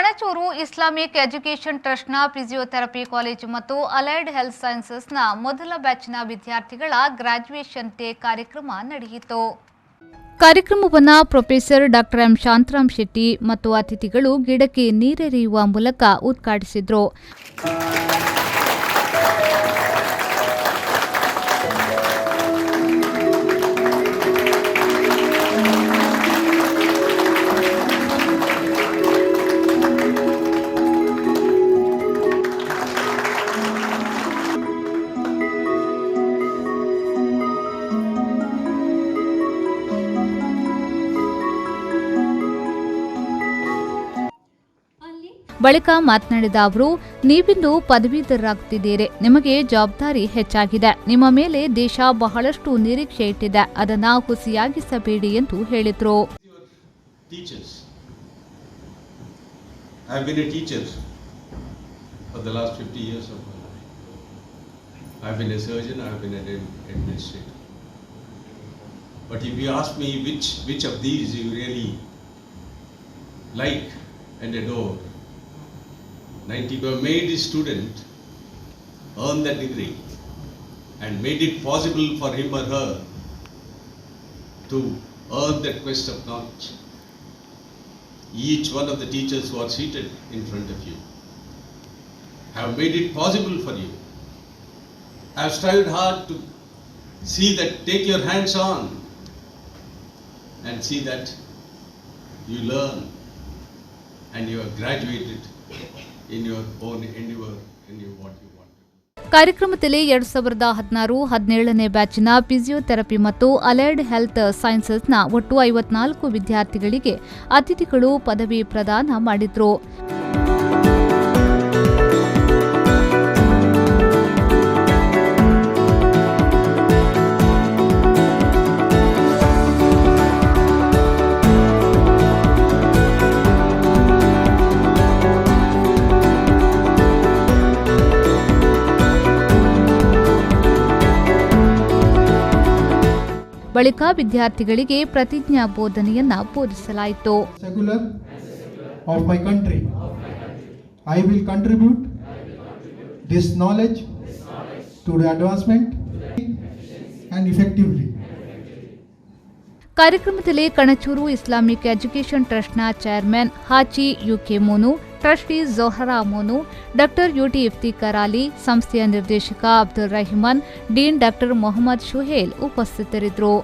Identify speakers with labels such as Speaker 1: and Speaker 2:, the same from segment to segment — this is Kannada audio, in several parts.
Speaker 1: ಕಣಚೂರು ಇಸ್ಲಾಮಿಕ್ ಎಜುಕೇಷನ್ ಟ್ರಸ್ಟ್ನ ಫಿಸಿಯೋಥೆರಪಿ ಕಾಲೇಜು ಮತ್ತು ಅಲೈಡ್ ಹೆಲ್ತ್ ಸೈನ್ಸಸ್ನ ಮೊದಲ ಬ್ಯಾಚ್ನ ವಿದ್ಯಾರ್ಥಿಗಳ ಗ್ರಾಜ್ಯುಯೇಷನ್ ಡೇ ಕಾರ್ಯಕ್ರಮ ನಡೆಯಿತು. ಕಾರ್ಯಕ್ರಮವನ್ನು professor doctor M Shantaram Shetty ಮತ್ತು ಅತಿಥಿಗಳು ಗಿಡಕ್ಕೆ ನೀರೆರೆಯುವ ಮೂಲಕ ಉದ್ಘಾಟಿಸಿದರು. ಬಳಿಕ ಮಾತನಾಡಿದ ಅವರು, ನೀವಿಂದು ಪದವೀಧರರಾಗುತ್ತಿದ್ದೀರಿ, ನಿಮಗೆ ಜವಾಬ್ದಾರಿ ಹೆಚ್ಚಾಗಿದೆ, ನಿಮ್ಮ ಮೇಲೆ ದೇಶ ಬಹಳಷ್ಟು ನಿರೀಕ್ಷೆ ಇಟ್ಟಿದೆ, ಅದನ್ನು ಹುಸಿಯಾಗಿಸಬೇಡಿ ಎಂದು ಹೇಳಿದರು.
Speaker 2: You have made the student earn that degree and made it possible for him or her to earn that quest of knowledge. Each one of the teachers who are seated in front of you have made it possible for you. I have strived hard to see that, take your hands on and see that you learn and you have graduated in your own endeavor in what you want.
Speaker 1: ಕಾರ್ಯಕ್ರಮದಲ್ಲಿ 2016-17ನೇ ಬ್ಯಾಚಿನ ಫಿಸಿಯೋಥೆರಪಿ ಮತ್ತು ಅಲೈಡ್ ಹೆಲ್ತ್ ಸೈನ್ಸಸ್ನ ಒಟ್ಟು 54 ವಿದ್ಯಾರ್ಥಿಗಳಿಗೆ ಅತಿಥಿಗಳು ಪದವಿ ಪ್ರದಾನ ಮಾಡಿದರು. ಬಳಿಕ ವಿದ್ಯಾರ್ಥಿಗಳಿಗೆ ಪ್ರತಿಜ್ಞಾ ಬೋಧನೆಯನ್ನ ಬೋಧಿಸಲಾಯಿತು.
Speaker 3: Of my country, I will contribute this knowledge to the advancement and effectively.
Speaker 1: ಕಾರ್ಯಕ್ರಮದಲ್ಲಿ ಕಣಚೂರು ಇಸ್ಲಾಮಿಕ್ ಎಜುಕೇಷನ್ ಟ್ರಸ್ಟ್ನ chairman Haji UK Monu, trustee Zohra Monu, doctor UT Iftikhar Ali, ಸಂಸ್ಥೆಯ ನಿರ್ದೇಶಕ ಅಬ್ದುಲ್ ರಹಿಮಾನ್, ಡೀನ್ ಡಾಕ್ಟರ್ ಮೊಹಮ್ಮದ್ ಶುಹೇಲ್ ಉಪಸ್ಥಿತರಿದ್ದರು.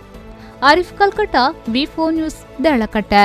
Speaker 1: ಆರಿಫ್ ಕಲ್ಕಟ್ಟ, ವಿ4 ನ್ಯೂಸ್, ದಳಕಟ್ಟೆ.